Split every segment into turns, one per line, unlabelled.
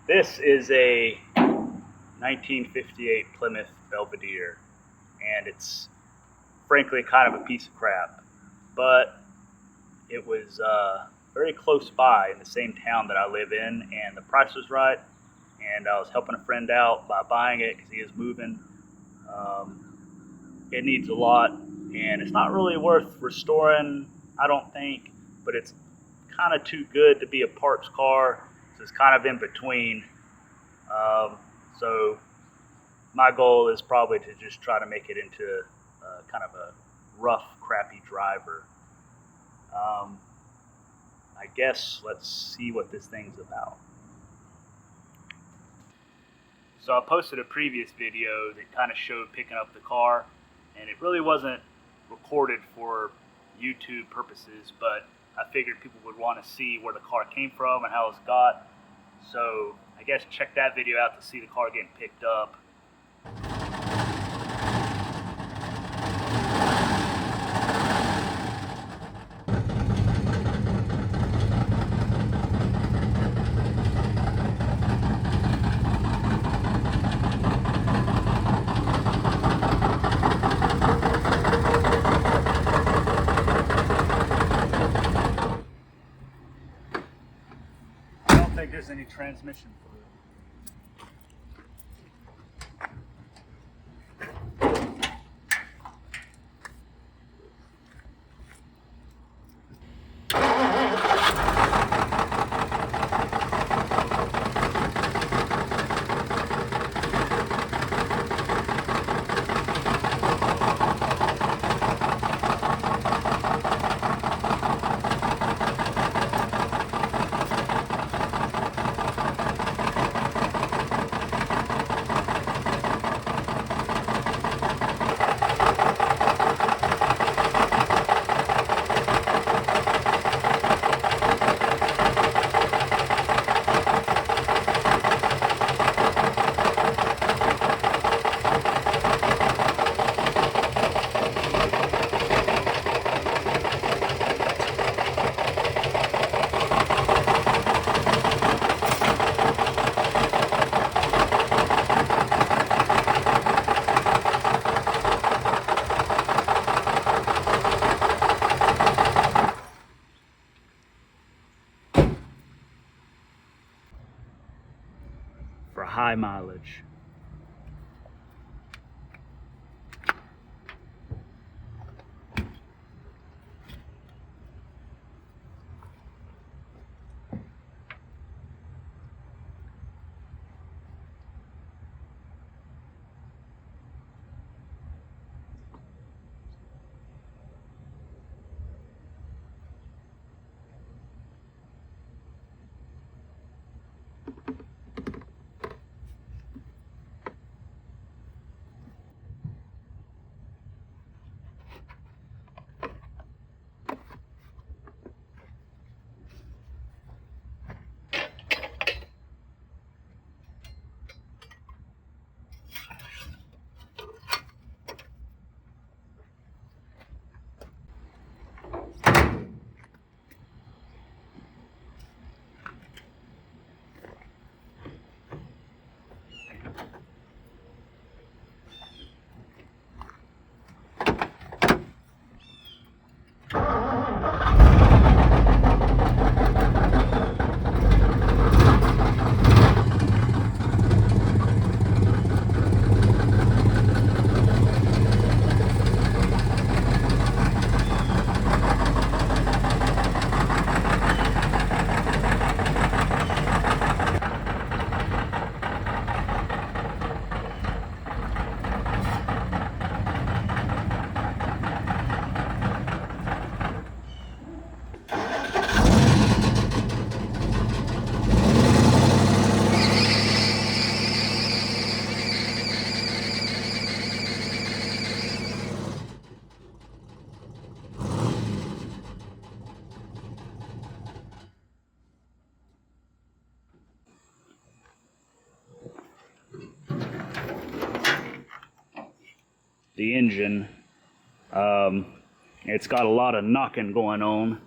This is a 1958 Plymouth Belvedere, and it's frankly kind of a piece of crap, but it was very close by in the same town that I live in, and the price was right, and I was helping a friend out by buying it because he is moving. It needs a lot, and it's not really worth restoring, I don't think, but it's kind of too good to be a parts car, so it's kind of in between. So my goal is probably to just try to make it into kind of a rough, crappy driver. I guess let's see what this thing's about. So I posted a previous video that kind of showed picking up the car, and it really wasn't recorded for YouTube purposes, but I figured people would want to see where the car came from and how it's got. So I guess check that video out to see the car getting picked up. I don't think there's any transmission fluid. For high mileage. The engine, it's got a lot of knocking going on,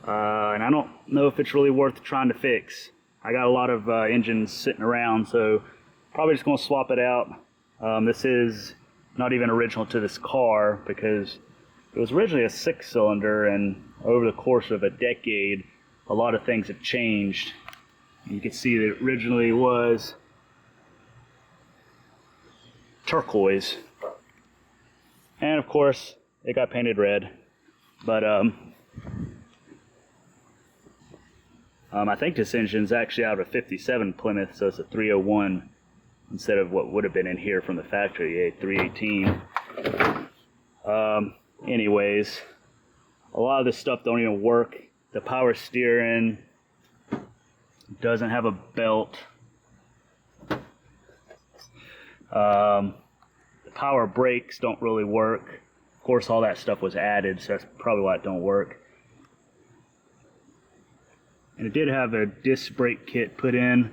and I don't know if it's really worth trying to fix. I got a lot of engines sitting around, so probably just going to swap it out. This is not even original to this car because it was originally a 6-cylinder, and over the course of a decade, a lot of things have changed. You can see that it originally was turquoise, and of course it got painted red. But I think this engine's actually out of a 57 Plymouth, so it's a 301 instead of what would have been in here from the factory, a 318. Anyways, a lot of this stuff don't even work. The power steering doesn't have a belt. The power brakes don't really work. Of course, all that stuff was added, so that's probably why it don't work. And it did have a disc brake kit put in,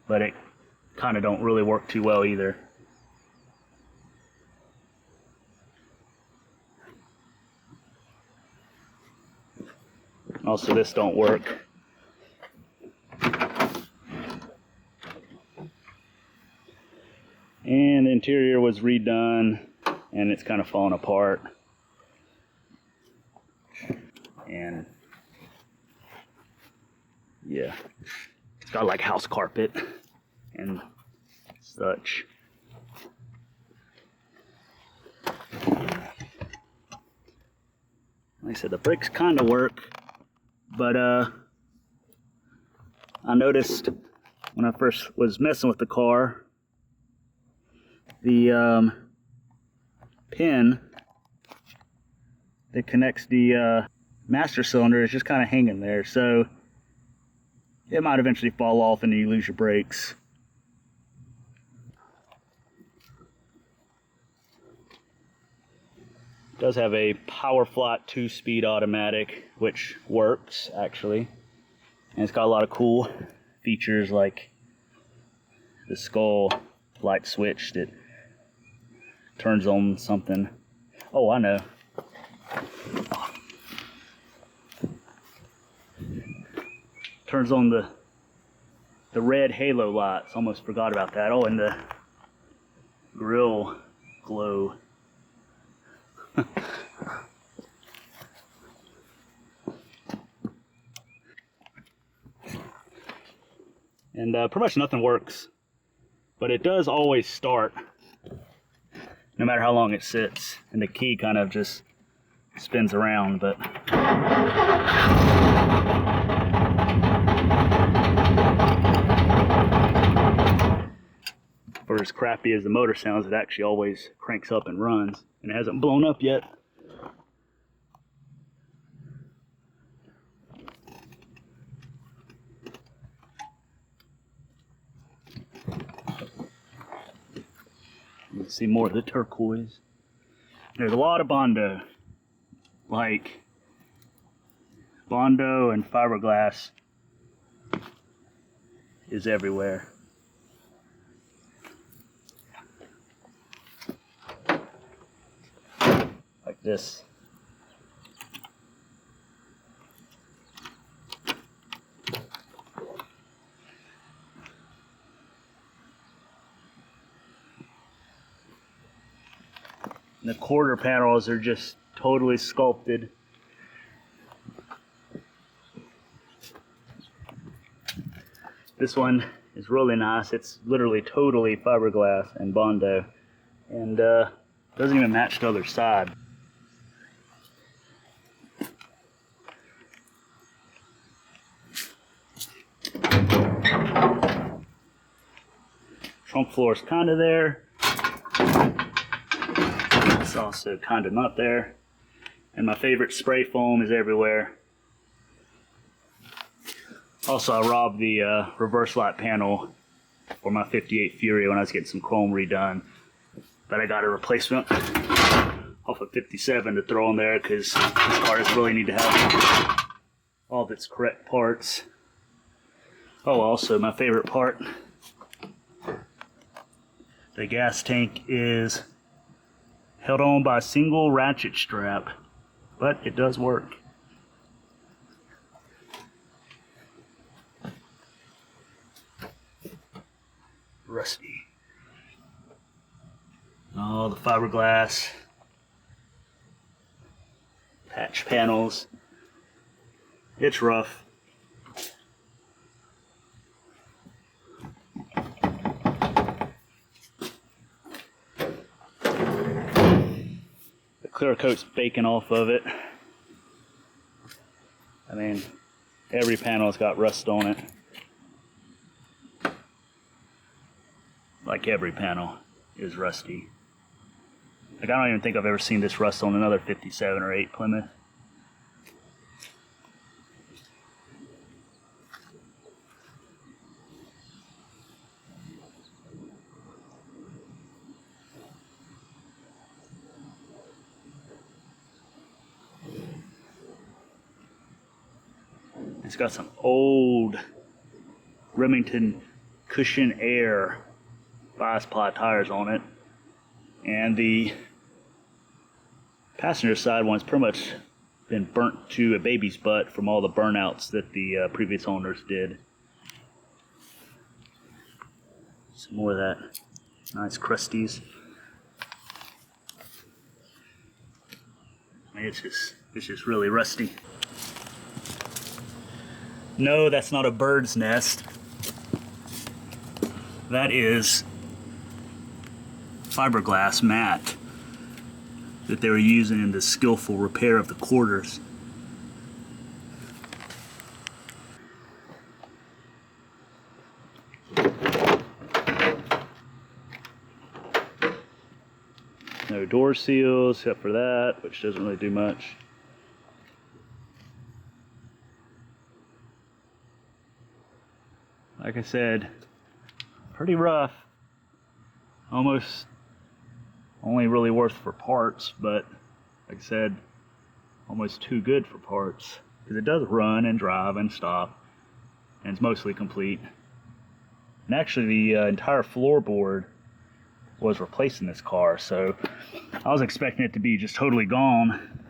but it kind of don't really work too well either. Also, this don't work. And the interior was redone, and it's kind of falling apart. And yeah, it's got like house carpet and such. Like I said, the brakes kind of work, but I noticed when I first was messing with the car, the pin that connects the master cylinder is just kind of hanging there, so it might eventually fall off and then you lose your brakes. It does have a Powerflight 2-speed automatic, which works actually, and it's got a lot of cool features like the skull light switch that turns on something. Oh, I know. Turns on the red halo lights. Almost forgot about that. Oh, and the grill glow. And pretty much nothing works, but it does always start no matter how long it sits, and the key kind of just spins around. But for as crappy as the motor sounds, it actually always cranks up and runs, and it hasn't blown up yet. You can see more of the turquoise. There's a lot of Bondo, like Bondo and fiberglass is everywhere. Like this. The quarter panels are just totally sculpted. This one is really nice. It's literally totally fiberglass and Bondo, and doesn't even match the other side. Trunk floor is kind of there. It's also kind of not there. And my favorite spray foam is everywhere. Also, I robbed the reverse light panel for my 58 Fury when I was getting some chrome redone. But I got a replacement off of 57 to throw in there because these cars really need to have all of its correct parts. Oh, also my favorite part, the gas tank is held on by a single ratchet strap, but it does work. rusty. All the fiberglass, patch panels. It's rough. The clear coat's baking off of it. I mean, every panel's got rust on it. Like every panel is rusty. Like, I don't even think I've ever seen this rust on another 57 or 8 Plymouth. It's got some old Remington Cushion Air bias-ply tires on it, and the passenger side one's pretty much been burnt to a baby's butt from all the burnouts that the previous owners did. Some more of that nice crusties. It's just really rusty. No, that's not a bird's nest. That is fiberglass mat that they were using in the skillful repair of the quarters. No door seals except for that, which doesn't really do much. Like I said, pretty rough. Almost only really worth for parts, but like I said, almost too good for parts. Because it does run and drive and stop, and it's mostly complete. And actually the entire floorboard was replaced in this car, so I was expecting it to be just totally gone.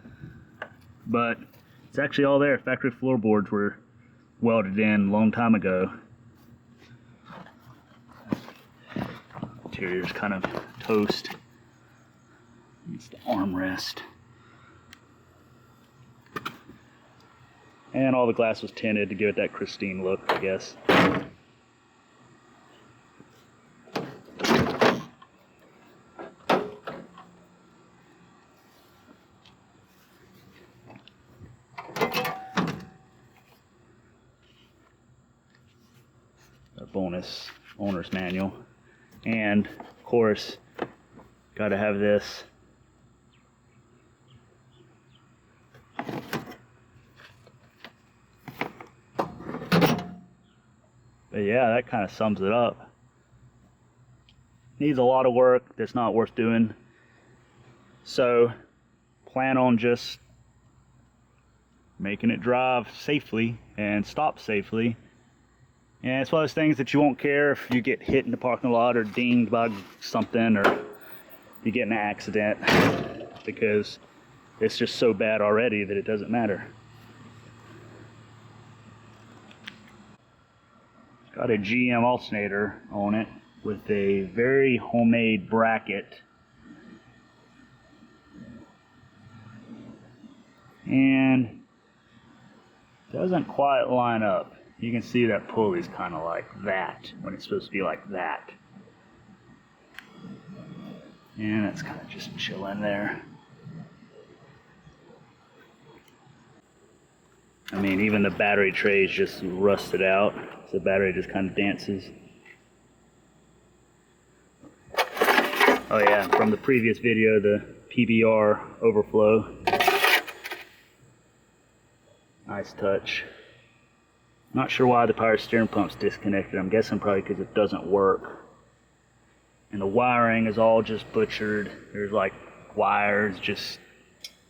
But it's actually all there. Factory floorboards were welded in a long time ago. Interior's kind of toast. It's the armrest. And all the glass was tinted to give it that pristine look, I guess. A bonus owner's manual. And of course, gotta have this. But yeah, that kind of sums it up. Needs a lot of work that's not worth doing. So plan on just making it drive safely and stop safely. And it's one of those things that you won't care if you get hit in the parking lot or dinged by something or you get in an accident, because it's just so bad already that it doesn't matter. It's got a GM alternator on it with a very homemade bracket. And doesn't quite line up. You can see that pulley's kind of like that when it's supposed to be like that. And it's kind of just chilling there. I mean, even the battery tray is just rusted out. So the battery just kind of dances. Oh yeah, from the previous video, the PBR overflow. Nice touch. Not sure why the power steering pump's disconnected. I'm guessing probably because it doesn't work. And the wiring is all just butchered. There's like wires just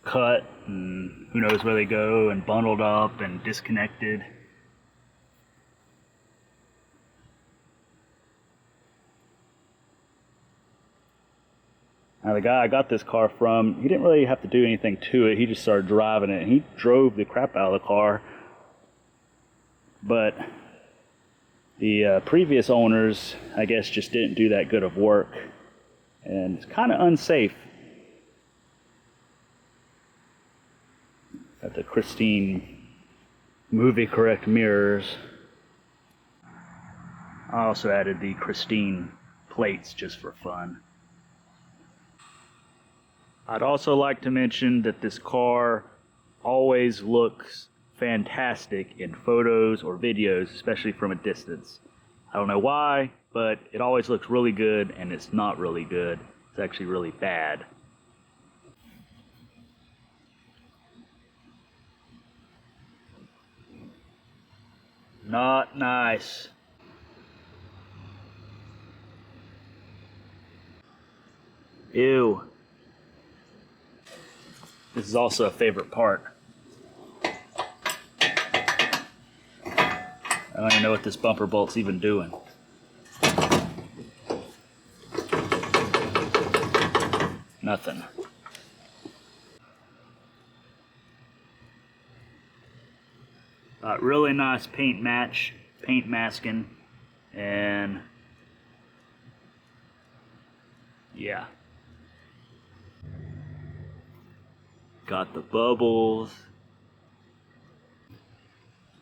cut and who knows where they go, and bundled up and disconnected. Now the guy I got this car from, he didn't really have to do anything to it. He just started driving it. He drove the crap out of the car. But The previous owners, I guess, just didn't do that good of work, and it's kind of unsafe. Got the Christine movie correct mirrors. I also added the Christine plates just for fun. I'd also like to mention that this car always looks fantastic in photos or videos, especially from a distance. I don't know why, but it always looks really good, and it's not really good. It's actually really bad. Not nice. Ew. This is also a favorite part. I don't even know what this bumper bolt's even doing. Nothing. Really nice paint masking, and yeah. Got the bubbles.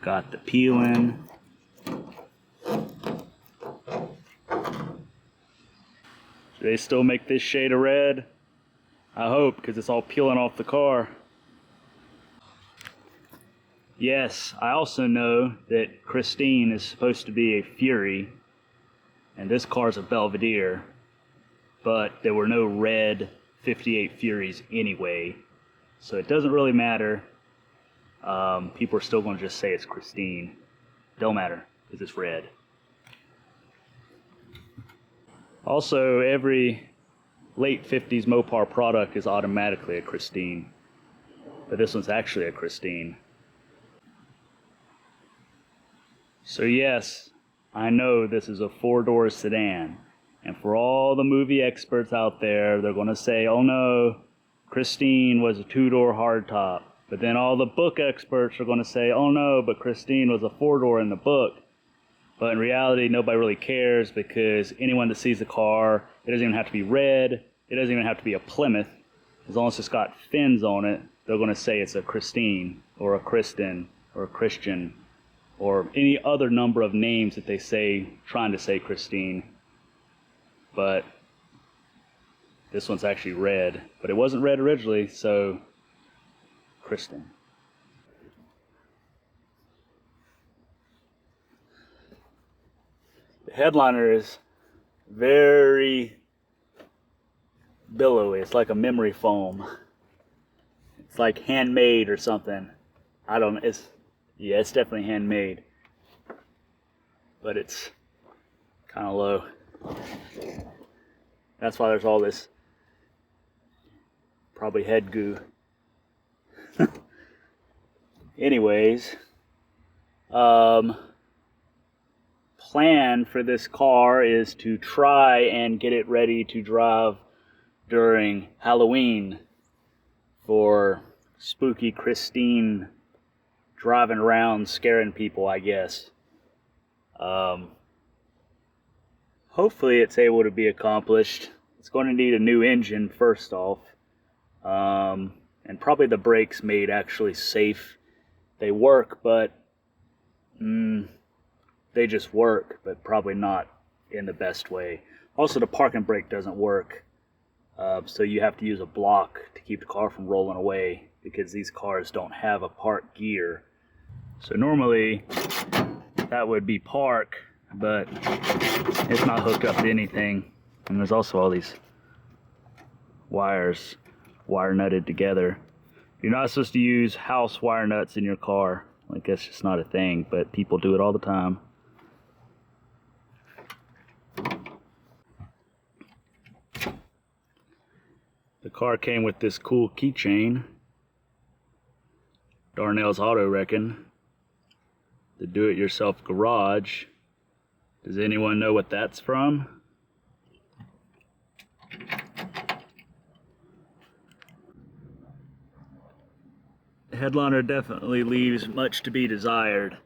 Got the peeling. Do they still make this shade of red? I hope, because it's all peeling off the car. Yes, I also know that Christine is supposed to be a Fury, and this car's a Belvedere, but there were no red 58 Furies anyway, so it doesn't really matter. People are still going to just say it's Christine. Don't matter, because it's red. Also, every late 50s MoPar product is automatically a Christine, but this one's actually a Christine. So yes, I know this is a 4-door sedan, and for all the movie experts out there, they're going to say, oh no, Christine was a 2-door hardtop. But then all the book experts are going to say, oh no, but Christine was a 4-door in the book. But in reality, nobody really cares, because anyone that sees the car, it doesn't even have to be red, it doesn't even have to be a Plymouth. As long as it's got fins on it, they're going to say it's a Christine, or a Kristen, or a Christian, or any other number of names that they say, trying to say Christine. But this one's actually red, but it wasn't red originally, so Kristen. The headliner is very billowy. It's like a memory foam. It's like handmade or something. I don't know. Yeah, it's definitely handmade, but it's kind of low. That's why there's all this probably head goo. Anyways, plan for this car is to try and get it ready to drive during Halloween for spooky Christine driving around scaring people, I guess. Hopefully it's able to be accomplished. It's going to need a new engine first off, and probably the brakes made actually safe. They work, but they just work, but probably not in the best way. Also, the parking brake doesn't work, so you have to use a block to keep the car from rolling away, because these cars don't have a park gear. So normally that would be park, but it's not hooked up to anything. And there's also all these wires wire nutted together. You're not supposed to use house wire nuts in your car. Like, that's just not a thing, but people do it all the time. The car came with this cool keychain. Darnell's Auto Wrecking. The do-it-yourself garage. Does anyone know what that's from? The headliner definitely leaves much to be desired.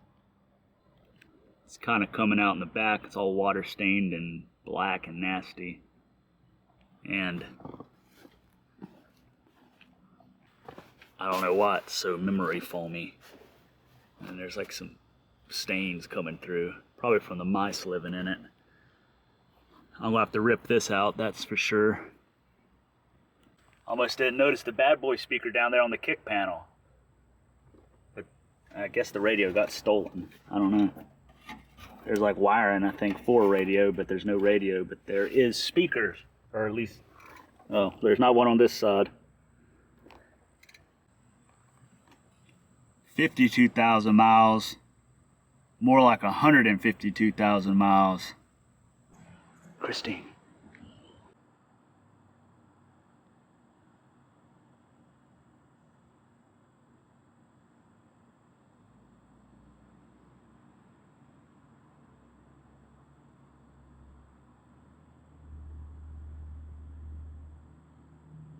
It's kind of coming out in the back. It's all water stained and black and nasty. And I don't know why it's so memory foamy. And there's like some stains coming through, probably from the mice living in it. I'm gonna have to rip this out, that's for sure. Almost didn't notice the bad boy speaker down there on the kick panel. But I guess the radio got stolen. I don't know. There's like wiring, I think, for radio, but there's no radio. But there is speakers, or at least, oh, there's not one on this side. 52,000 miles, more like 152,000 miles. Christine.